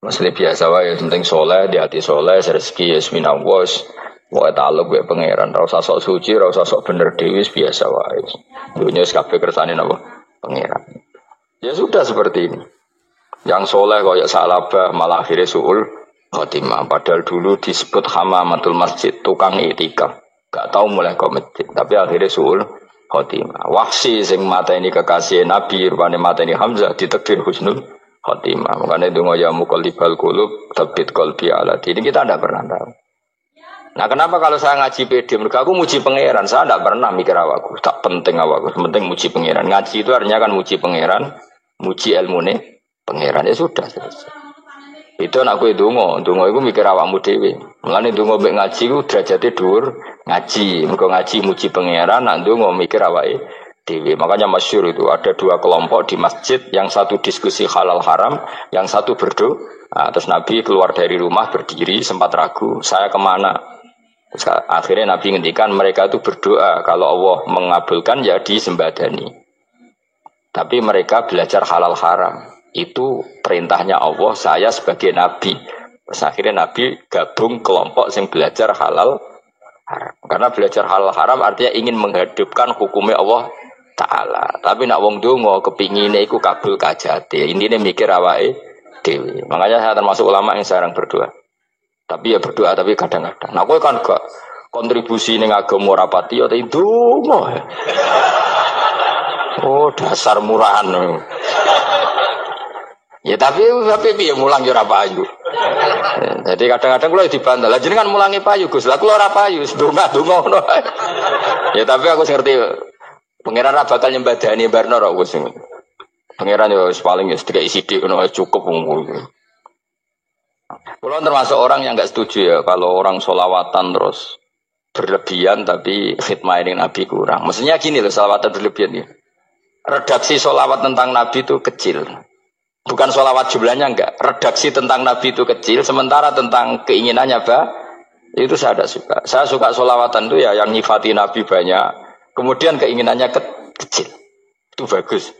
Masalah biasa wae, penting soleh, di hati soleh, rezeki yasmina was. Wae taluk wae pangeran, ora usah sok suci, ora usah sok bener dewi, biasa wae. Dunia kabeh kersane napa? Pangeran. Ya sudah seperti ini. Yang soleh koyok salabah malah akhirnya suul khotimah. Padahal dulu disebut hamamatul masjid, tukang itikaf. Gak tahu mulai ke masjid, tapi akhirnya suul khotimah. Wahsi sing mata ini kekasih Nabi, rupanya mata ini Hamzah ditakdir husnul khotimah. Makanya donga ya muqallibal qulub tsabbit qalbi ala dini. Kita tidak pernah tahu. Nah, kenapa kalau saya ngaji PD, mereka aku muji pangeran, saya tidak pernah mikir awakku, tak penting awakku, penting muji pangeran. Ngaji itu artinya kan muji pangeran, muji ilmune pangeran, ya sudah selesai. Itu anakku donga itu mikir awakmu dhewe. Mulane donga mbek ngaji ku derajate dhuwur, ngaji, mergo ngaji muji pangeran, nak donga mikir awake dhewe. Makanya masyhur itu ada dua kelompok di masjid, yang satu diskusi halal haram, yang satu berdoa. Nah, terus Nabi keluar dari rumah berdiri, sempat ragu, saya kemana? Terus akhirnya Nabi ngendikan mereka itu berdoa kalau Allah mengabulkan ya disembadani. Tapi mereka belajar halal haram. Itu perintahnya Allah, saya sebagai Nabi. Terus akhirnya Nabi gabung kelompok yang belajar halal haram. Karena belajar halal haram artinya ingin menghidupkan hukumnya Allah Ta'ala. Tapi nak wong donga kepingine iku kabul kajate. Intine mikir awake dhewe. Makanya saya termasuk ulama yang jarang berdoa. Tapi ya berdoa tapi kadang-kadang. Nah, kowe kan gak kontribusi ning agama rapati ya itu oh, dasar murahan. Ya tapi piye mulang ya ora payu. Jadi kadang-kadang kula dibantah. Lah jenengan mulangi payu Gus. Lah kula ora payu, donga-donga ngono. Ya tapi aku ngerti pangeran ra bakal nyembadani barno kok Gus. Pangeran ya paling ya sedikit sithik ngono cukup ngono. Kalau termasuk orang yang nggak setuju ya kalau orang sholawatan terus berlebihan tapi khidmah ini Nabi kurang. Maksudnya gini loh, sholawatan berlebihan ya. Redaksi sholawat tentang Nabi itu kecil. Bukan sholawat jumlahnya enggak. Redaksi tentang Nabi itu kecil. Sementara tentang keinginannya itu saya tidak suka. Saya suka sholawatan itu ya yang nyifati Nabi banyak. Kemudian keinginannya kecil. Itu bagus.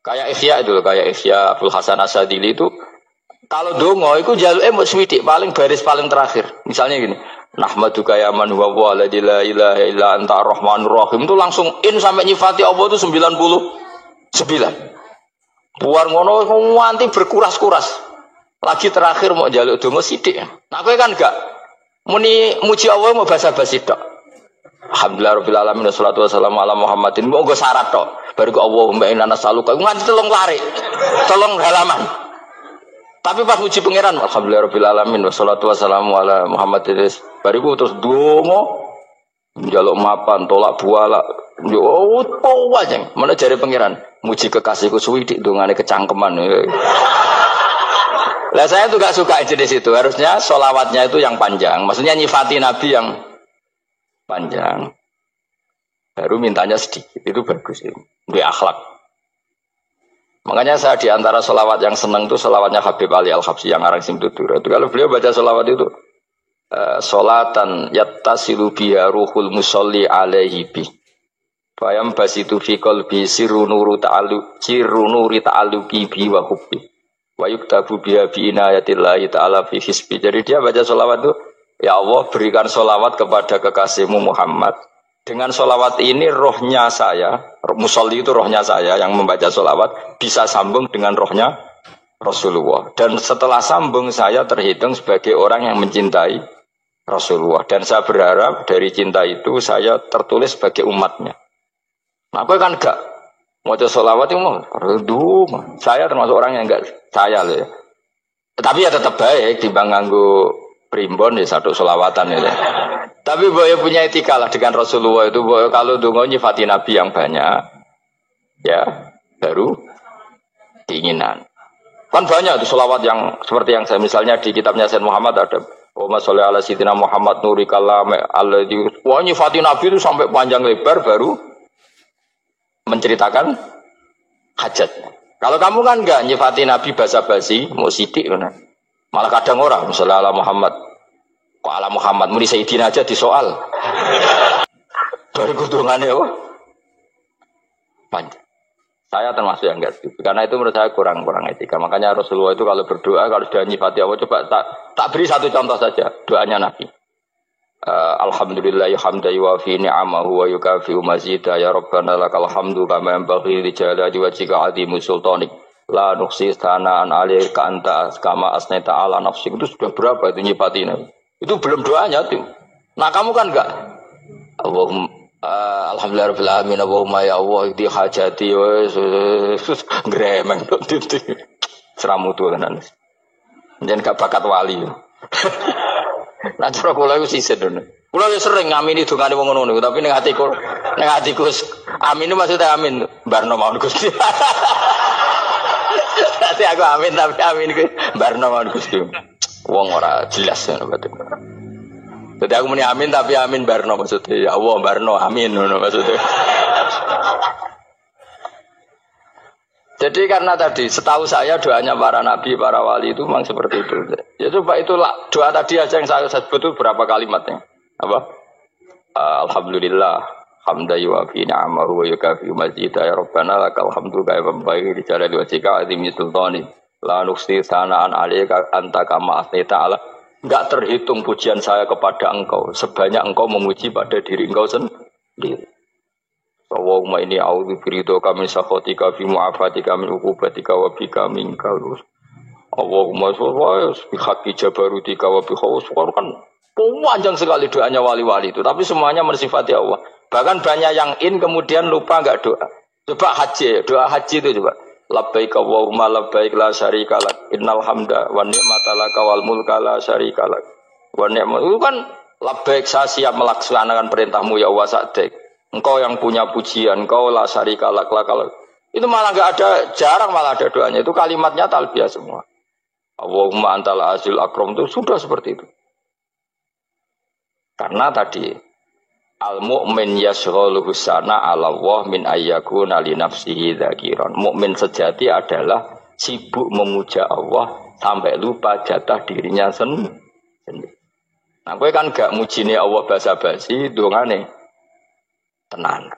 Kayak Ihya itu, kayak Ihya Abdul Hasan Asadili itu. Kalau dongo itu jaluke mbok swidik paling baris paling terakhir. Misalnya gini, nahmaduka ya man huwa la ilaha illa anta arrahmanur rahim itu langsung in sampai nyifati Allah itu 99. Buar ngono nganti berkuras-kuras. Lagi terakhir mau jaluk dongo sithik. Nah kowe kan enggak muni muji Allah mau basa-basi tok. Alhamdulillahirabbil alamin wassalatu wassalamu ala Muhammadin. Kok nggo syarat tok. Baru Allahumma inna nas'aluka nganti telung lari. Telung halaman. Tapi pas uji pangeran, alhamdulillahirabbil alamin wassalatu wassalamu ala Muhammadin. Bariku terus donga njaluk mapan, tolak buala. Yo opo wae. Mana jare pangeran, muji kekasihku suwidik dongane kecangkeman. Lah saya tuh gak suka jenis itu. Harusnya sholawatnya itu yang panjang. Maksudnya nyifati Nabi yang panjang. Baru mintanya sedikit. Itu bagus itu. Di akhlak. Makanya saya di antara sholawat yang senang itu sholawatnya Habib Ali Al-Habsyi yang arang Simtudur. Itu kalau beliau baca sholawat itu sholatan yattasilu biha ruhul musolli alaihi bi. Bayam basitu fi qalbi sirru nuri ta'alluqi bi wa hubbi. Wa yuktabu biha bi inayatillahi ta'ala fi hisbi. Jadi dia baca sholawat itu, ya Allah berikan sholawat kepada kekasihmu Muhammad. Dengan sholawat ini rohnya saya, musolli itu rohnya saya yang membaca sholawat bisa sambung dengan rohnya Rasulullah. Dan setelah sambung saya terhitung sebagai orang yang mencintai Rasulullah. Dan saya berharap dari cinta itu saya tertulis sebagai umatnya. Nah, aku kan enggak mau sholawat itu mau, saya termasuk orang yang enggak saya loh ya. Tapi ya tetap baik dibanding nganggo primbon ya satu sholawatan ya. Tapi boleh punya etika lah dengan Rasulullah itu. Boleh kalau dongo nyifati Nabi yang banyak, ya baru keinginan. Kan banyak tuh sholawat yang seperti yang saya misalnya di kitabnya Sayyid Muhammad ada. Allahumma sholli ala sayyidina Muhammad nuri kalam alladzi. Wah nyifati Nabi itu sampai panjang lebar baru menceritakan hajat. Kalau kamu kan enggak nyifati Nabi basa-basi, mau sidik kan. Malah kadang orang misalnya ala Muhammad. Kok ala Muhammad muni Sayyidina aja disoal. Baru kudungannya apa? Panjang. Saya termasuk yang enggak setuju. Karena itu menurut saya kurang etika. Makanya Rasulullah itu kalau berdoa, kalau sudah nyifati Allah, coba tak beri satu contoh saja. Doanya Nabi. Alhamdulillah hamdan yuwafi ni'amahu wa yukafi'u mazidah ya Rabbana lakal hamdu kama yanbaghi li jalali wajhika 'azimi sultanik la nuhsi tsana'an 'alaika anta kama asnaita 'ala nafsik. Itu sudah berapa itu nyifatinya? Itu belum doanya tuh. Nah, kamu kan enggak Allahumma alhamdulillah rabbil alamin Allahumma ya Allah di hajati wes gremeng itu seramutu tenan. Jangan gak bakat wali. Nah, cara kula iku sisen ngono. Kula yo sering ngamini dongane wong ngono, tapi ning atiku amin itu maksudnya amin barno mawon Gusti. Dadi aku amin tapi amin ku barno mawon Gusti. Wong ora jelas ngono betul. Jadi aku muni amin tapi amin barno maksudnya. Ya Allah barno amin ngono maksudnya. Jadi karena tadi setahu saya doanya para nabi, para wali itu memang seperti itu. Ya coba itulah doa tadi aja yang saya sebut itu berapa kalimatnya? Apa? Alhamdulillah hamdan yuwafi ni'amahu wa yukafi mazidah ya Rabbana lakal hamdu kama yanbaghi li jalali wajhika 'azimi sultani la nuhsi tsana'an 'alaika anta kama asnaita 'ala. Enggak terhitung pujian saya kepada engkau sebanyak engkau memuji pada diri engkau sendiri. Allahumma inni a'udzu biridhoka min sakhatika fi mu'afatika min uqubatika wa bika minkal. Allahumma sholli bi haqqi jabarutika wa bi khawfika kan panjang sekali doanya wali-wali itu, tapi semuanya mensifati Allah. Bahkan banyak yang kemudian lupa enggak doa. Coba haji, doa haji itu coba. Labbaik Allahumma labbaik la syarika lak innal hamda wan ni'mata laka wal mulka la syarika lak. Wa ni'matu itu kan labbaik saya siap melaksanakan perintahmu ya Allah sa'dik. Engkau yang punya pujian, engkau la syarika lak. Itu malah enggak ada, jarang malah ada doanya. Itu kalimatnya talbiyah semua. Allahumma antal azil akram itu sudah seperti itu. Karena tadi al-mu'min yashghaluhu sana 'ala Allah min ayyakuna li nafsihi dzakiran. Mukmin sejati adalah sibuk memuja Allah sampai lupa jatah dirinya sendiri. Nah, kowe kan gak mujine Allah basa-basi, dongane tenan.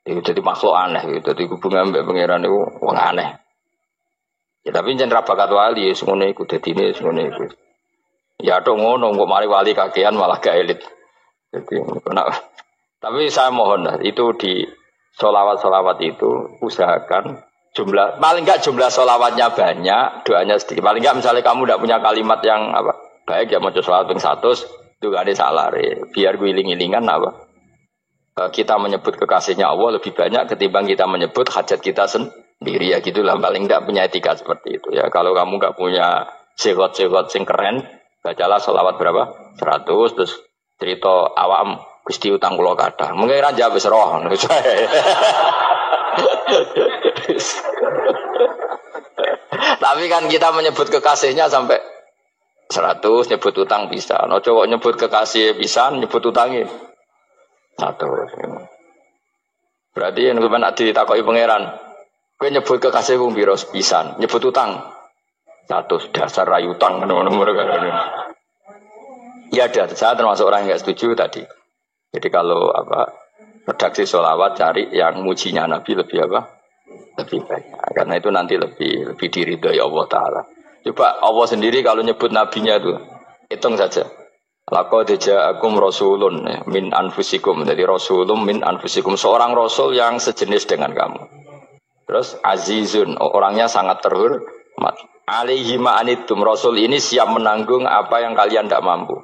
Itu jadi makhluk aneh, itu jadi hubungan mbek pangeran itu wong aneh. Ya tapi jan ra bakat wali ngono iku dadine ngono iku. Ya tok ngono kok mari wali kakean malah gak elit. Jadi tapi saya mohon itu di sholawat itu usahakan jumlah paling enggak jumlah sholawatnya banyak, doanya sedikit. Paling enggak misalnya kamu tidak punya kalimat yang apa baik ya maca sholawat ping 100 itu gak ada salah biar gue iling-ilingan apa. Kita menyebut kekasihnya Allah lebih banyak ketimbang kita menyebut hajat kita sendiri ya gitulah, paling enggak punya etika seperti itu ya. Kalau kamu enggak punya segot-segot sing keren, bacalah sholawat berapa? 100 terus cerita awam Gusti utang kula kathah. Mengke ra jawab wis roh. Tapi kan kita menyebut kekasihnya sampai 100 nyebut utang bisa. No cowok nyebut kekasih bisa, nyebut utangnya 100. Berarti yang nak ditakoki pangeran, kowe nyebut kekasihku piro pisan, nyebut utang 100 dasar rayu utang ngono-ngono kan. Ya ada, saya termasuk orang yang enggak setuju tadi. Jadi kalau apa redaksi sholawat cari yang mujinya Nabi lebih apa? Lebih banyak. Karena itu nanti lebih diridhoi Allah Ta'ala. Coba Allah sendiri kalau nyebut nabinya itu hitung saja. Laqad ja'akum rasulun min anfusikum. Jadi rasulun min anfusikum, seorang rasul yang sejenis dengan kamu. Terus azizun, orangnya sangat terhormat. Alaihi ma'anitum, rasul ini siap menanggung apa yang kalian tidak mampu.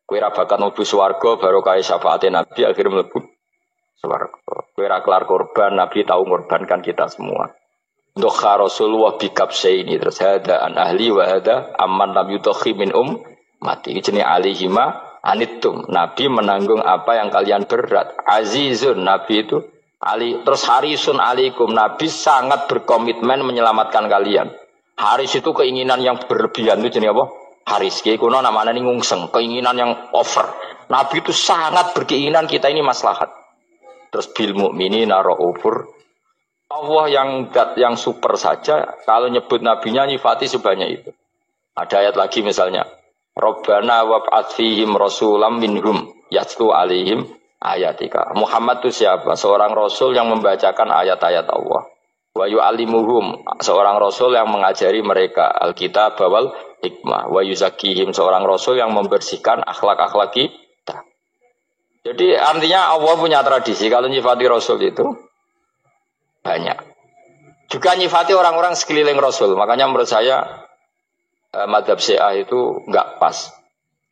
Kowe ra bakat mlebu swarga barokah syafaate Nabi akhirnya mlebu swarga. Kowe ra kelar korban, Nabi tahu mengorbankan kita semua. Dokha Rasulullah bikabsaini terus hada an ahli wa hada amman lam yudakhi min mati. Jenenge alihima anittum. Nabi menanggung apa yang kalian berat. Azizun, Nabi itu ali terus harisun alaikum. Nabi sangat berkomitmen menyelamatkan kalian. Haris itu keinginan yang berlebihan itu jenenge apa? Haris kiai kuno namanya ini ngungseng, keinginan yang over. Nabi itu sangat berkeinginan kita ini maslahat. Terus bil mukminina raufur. Allah yang super saja kalau nyebut nabinya nyifati sebanyak itu. Ada ayat lagi misalnya, Rabbana wab'ats fihim rasulam minhum yatlu alaihim ayatika. Muhammad itu siapa? Seorang rasul yang membacakan ayat-ayat Allah. Wa yu'allimuhum, seorang rasul yang mengajari mereka alkitab wal hikmah. Wa yuzakkihim, seorang rasul yang membersihkan akhlak-akhlak kita. Jadi artinya Allah punya tradisi kalau nyifati rasul itu banyak. Juga nyifati orang-orang sekeliling rasul. Makanya menurut saya madhab Syiah itu enggak pas.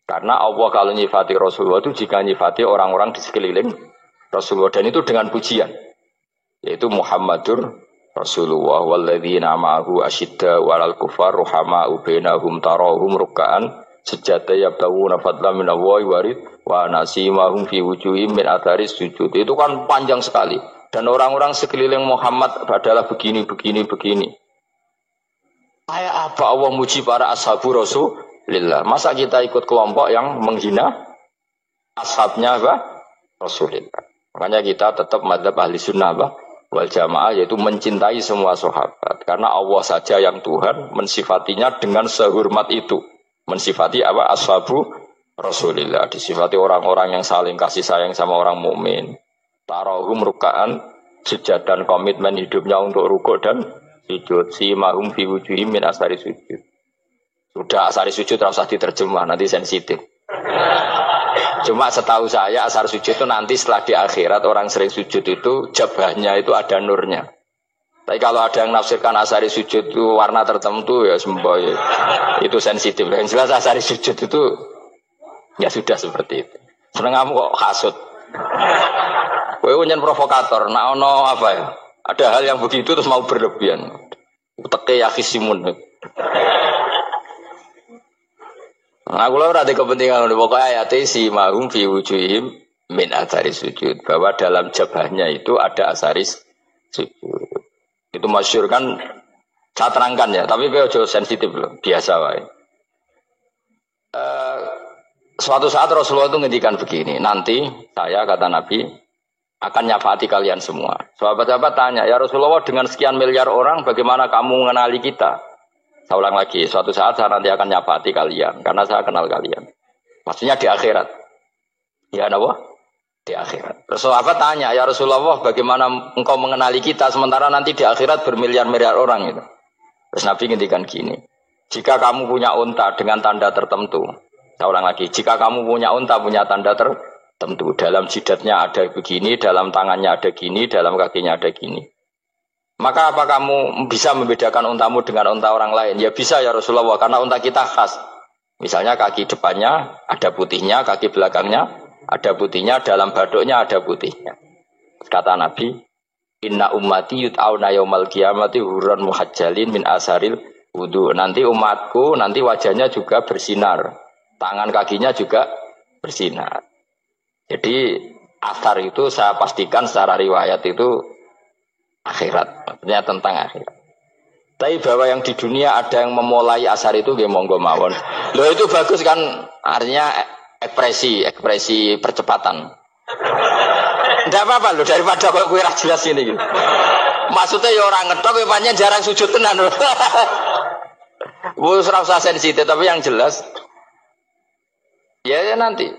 Karena Allah kalau nyifati Rasulullah itu jika nyifati orang-orang di sekeliling Rasulullah. Dan itu dengan pujian. Yaitu Muhammadur Rasulullah walladzina ma'ahu asyidda walal kufar ruhama'u bainahum tarahum ruk'an sujada yabtawuna fadlan minallahi warid wa nasimahum fi wujuhim min atharis sujud. Itu kan panjang sekali. Dan orang-orang sekeliling Muhammad adalah begini. Kayak apa Allah muji para ashabu Rasulillah? Masa kita ikut kelompok yang menghina ashabnya apa? Rasulillah. Makanya kita tetap madzhab ahli sunnah apa? Wal jamaah, yaitu mencintai semua sahabat. Karena Allah saja yang Tuhan mensifatinya dengan sehormat itu. Mensifati apa? Ashabu Rasulillah. Disifati orang-orang yang saling kasih sayang sama orang mukmin. Tarahum ruka'an, sujud dan komitmen hidupnya untuk rukuk dan sujud. Si mahum fi wujuhim min asari sujud. Sudah asari sujud harus diterjemah, nanti sensitif. Cuma setahu saya asar sujud itu nanti setelah di akhirat orang sering sujud itu jabahnya itu ada nurnya. Tapi kalau ada yang nafsirkan asari sujud itu warna tertentu ya semboy. Itu sensitif. Yang jelas asari sujud itu ya sudah seperti itu. Seneng kamu kok hasut. Kowe nyen provokator, nak ono apa ya? Ada hal yang begitu terus mau berlebihan. Teke ya khisimun. Nah, aku ora ada kepentingan pokoknya ayat si mahum fi wujuhim min athari sujud, bahwa dalam jabahnya itu ada asaris sujud. Itu masyhur kan, saya terangkan ya, tapi ojo sensitif loh, biasa wae. Suatu saat Rasulullah itu ngendikan begini, nanti saya kata Nabi akan nyafaati kalian semua. Sahabat-sahabat tanya, ya Rasulullah dengan sekian miliar orang bagaimana kamu mengenali kita? Saya ulang lagi, suatu saat saya nanti akan nyafaati kalian karena saya kenal kalian. Maksudnya di akhirat. Ya Allah, di akhirat. Terus sahabat tanya, ya Rasulullah bagaimana engkau mengenali kita sementara nanti di akhirat bermiliar-miliar orang gitu. Terus Nabi ngendikan gini, jika kamu punya unta dengan tanda tertentu, saya ulang lagi, jika kamu punya unta punya tanda tertentu, dalam jidatnya ada begini, dalam tangannya ada gini, dalam kakinya ada gini. Maka apa kamu bisa membedakan untamu dengan unta orang lain? Ya bisa ya Rasulullah, karena unta kita khas. Misalnya kaki depannya ada putihnya, kaki belakangnya ada putihnya, dalam baduknya ada putihnya. Kata Nabi, inna ummati yut'auna yaumal qiyamati hurran muhajjalin min asaril wudu. Nanti umatku, nanti wajahnya juga bersinar. Tangan kakinya juga bersinar. Jadi asar itu saya pastikan secara riwayat itu akhirat, maksudnya tentang akhirat. Tapi bahwa yang di dunia ada yang memulai asar itu nggih monggo mawon. Loh itu bagus kan, artinya ekspresi percepatan. Ndak apa-apa loh, daripada kok kowe ra jelas ini gitu. Maksudnya ya orang ngethok kowe pancen jarang sujud tenan. Wis ora usah sensitif, tapi yang jelas ya nanti.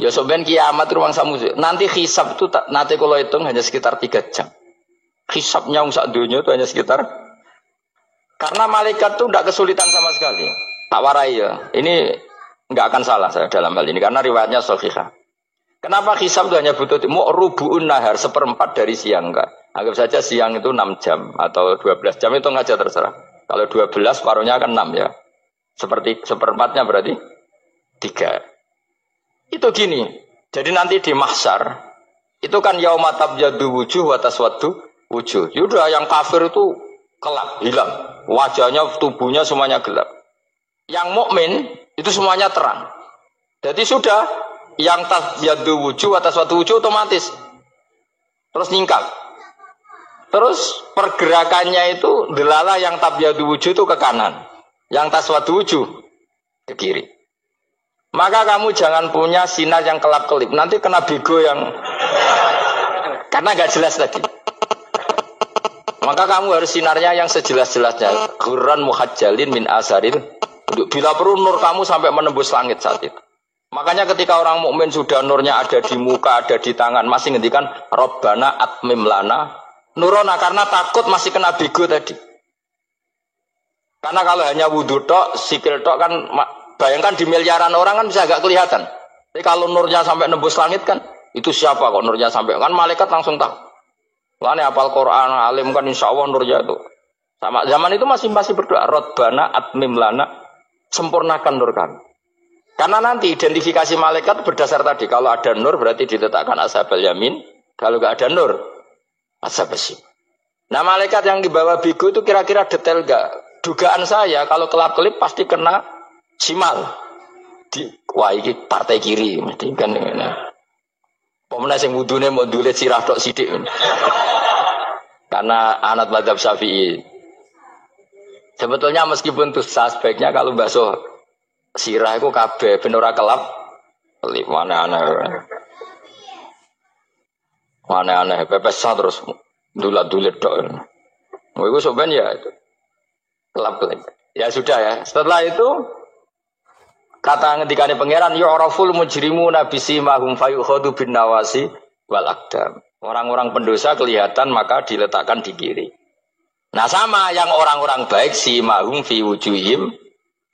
Ya soben kiamat ruang samu. Nanti hisab itu nanti kalau hitung hanya sekitar 3 jam. Hisabnya sak dunia itu hanya sekitar, karena malaikat itu tidak kesulitan sama sekali. Tak warai ya. Ini nggak akan salah saya dalam hal ini karena riwayatnya sahihah. Kenapa hisab itu hanya butuh rubu'un nahar, 1/4 dari siang enggak? Anggap saja siang itu 6 jam atau 12 jam itu aja terserah. Kalau 12 paruhnya akan 6 ya. Seperti 1/4-nya berarti 3. Itu gini. Jadi nanti di mahsyar itu kan yauma tabyaddu wujuh wa taswaddu wujuh. Yaudah yang kafir itu kelap, hilang. Wajahnya, tubuhnya semuanya gelap. Yang mukmin itu semuanya terang. Jadi sudah yang tabyaddu wujuh wa taswaddu wujuh otomatis terus nyingkap. Terus pergerakannya itu delala yang tabyaddu wujuh itu ke kanan, yang taswaddu wujuh ke kiri. Maka kamu jangan punya sinar yang kelap-kelip. Nanti kena bego yang karena gak jelas tadi. Maka kamu harus sinarnya yang sejelas-jelasnya. Hurran muhajjalin min asaril. Bila perlu nur kamu sampai menembus langit saat itu. Makanya ketika orang mukmin sudah nurnya ada di muka, ada di tangan, masih ngendikan Rabbana atmim lana Nurona karena takut masih kena bigo tadi. Karena kalau hanya wudhu tok, sikil tok kan, bayangkan di miliaran orang kan bisa agak kelihatan. Tapi kalau nurnya sampai nembus langit kan, itu siapa kok nurnya sampai, kan malaikat langsung tahu. Makanya hafal Quran, alim kan insya Allah nurnya itu. Sama zaman itu masih berdoa, Rabbana atmim lana, sempurnakan nur kami. Karena nanti identifikasi malaikat berdasar tadi, kalau ada nur berarti diletakkan ashabal yamin, kalau nggak ada nur, ashabal shimal. Nah malaikat yang dibawa bigo itu kira-kira detail nggak? Dugaan saya kalau kelap-kelip pasti kena simal. Wah ini partai kiri mesti kan. Pemenang yang wudune mau dulit sirah tok sidik. Karena anak mazhab Syafi'i. Sebetulnya meskipun itu sebaiknya kalau basuh sirah itu kabeh ben ora kelap. Mana aneh pepesan terus dulat-dulit tok. Mau iku soben ya itu. Kelap-kelip. Ya sudah ya. Setelah itu kata ngendikane pangeran yu'raful mujrimuna bisimahum fayukhadu bin nawasi wal aqdam. Orang-orang pendosa kelihatan maka diletakkan di kiri. Nah sama yang orang-orang baik simahum fi wujuhim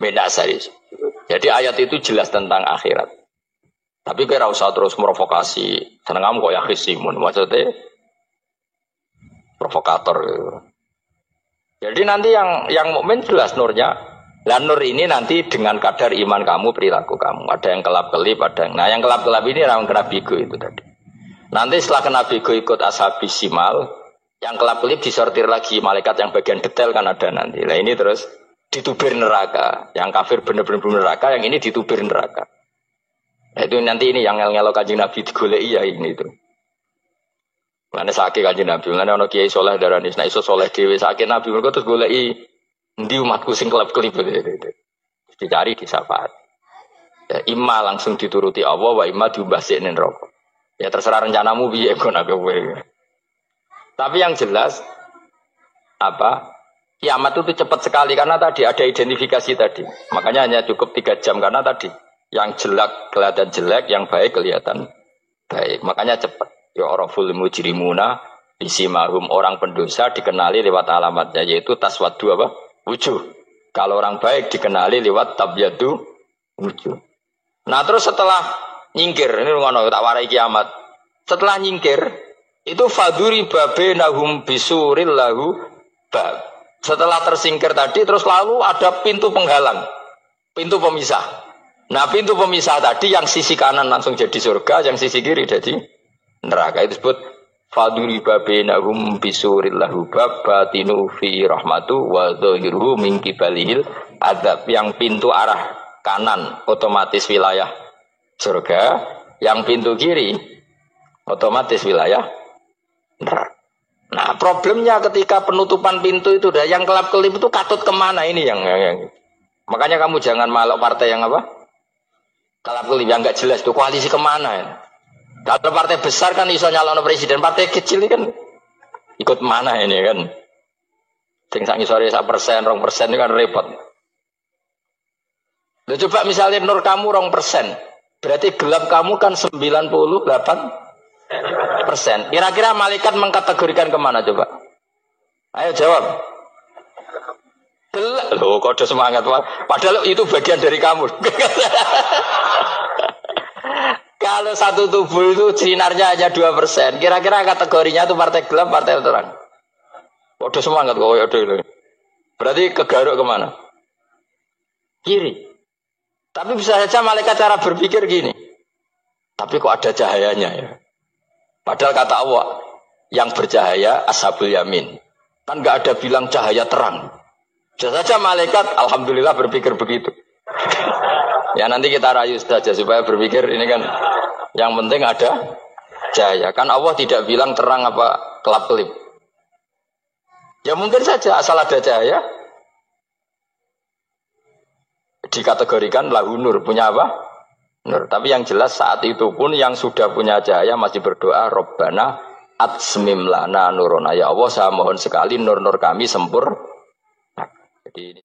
min asari. Jadi ayat itu jelas tentang akhirat. Tapi kira usah terus provokasi. Seneng kamu kok ya khisimun. Maksudnya provokator gitu. Jadi nanti yang mukmin jelas nurnya. Lah nur ini nanti dengan kadar iman kamu, perilaku kamu. Ada yang kelap-kelip, ada yang... Nah yang kelap-kelip ini yang kena bigo itu tadi. Nanti setelah kena bigo ikut ashabis simal, yang kelap-kelip disortir lagi. Malaikat yang bagian detail kan ada nanti. Nah ini terus ditubir neraka. Yang kafir benar-benar neraka, yang ini ditubir neraka. Nah, itu nanti ini yang ngel-ngelok Kanjeng Nabi digoleki ya ini itu. Mana sakit Kanjeng Nabi, mana ono kiai soleh darani, nah iso soleh dewi sakit Nabi, mereka terus goleki ndi umatku sing kelip-kelip itu. Dicari di syafaat. Ya, imma langsung dituruti Allah, wa imma diumbasik ning neraka. Ya terserah rencanamu piye kon aku kowe. Tapi yang jelas apa? Kiamat itu cepat sekali karena tadi ada identifikasi tadi. Makanya hanya cukup 3 jam karena tadi yang jelek kelihatan jelek, yang baik kelihatan baik. Makanya cepat. Ya oraful mujrimuna bisimahum, orang pendosa dikenali lewat alamatnya yaitu taswadu apa? Wujuh. Kalau orang baik dikenali lewat tabyadu wujuh. Nah terus setelah nyingkir, ini ngono tak warai kiamat. Setelah nyingkir itu faduri babenahum bisuril lahu bab. Setelah tersingkir tadi terus lalu ada pintu penghalang, pintu pemisah. Nah pintu pemisah tadi yang sisi kanan langsung jadi surga, yang sisi kiri jadi neraka. Itu disebut faduri babenahum bisuril lahu bab batinu fi rahmatu wa dhahiruhu min qibalihil adzab. Yang pintu arah kanan otomatis wilayah surga, yang pintu kiri otomatis wilayah neraka. Nah problemnya ketika penutupan pintu itu dah yang kelap-kelip itu katut kemana ini yang makanya kamu jangan malok partai yang apa kelap-kelip yang nggak jelas itu koalisi kemana ya. Kalau partai besar kan iso nyalon presiden, partai kecil ini kan ikut mana ini kan sing sak ngisore 1%, 2% ini kan repot. Loh, coba misalnya nur kamu 2%, berarti gelap kamu kan 98%. Kira-kira malaikat mengkategorikan kemana coba? Ayo jawab. Gelap. Loh, kode semangat. Padahal itu bagian dari kamu. Kalau satu tubuh itu sinarnya hanya 2%. Kira-kira kategorinya itu partai gelap, partai terang. Kode semangat kok ya dulu. Berarti kegaruk kemana? Kiri. Tapi bisa saja malaikat cara berpikir gini. Tapi kok ada cahayanya ya? Padahal kata Allah, yang bercahaya ashabul yamin. Kan nggak ada bilang cahaya terang. Bisa saja malaikat, alhamdulillah berpikir begitu. Ya nanti kita rayu saja supaya berpikir ini kan yang penting ada cahaya. Kan Allah tidak bilang terang apa kelap-kelip. Ya mungkin saja asal ada cahaya dikategorikan lahu nur, punya apa? Nur. Tapi yang jelas saat itu pun yang sudah punya cahaya masih berdoa Rabbana atsmim lana nurona, ya Allah saya mohon sekali nur-nur kami sempurna. Jadi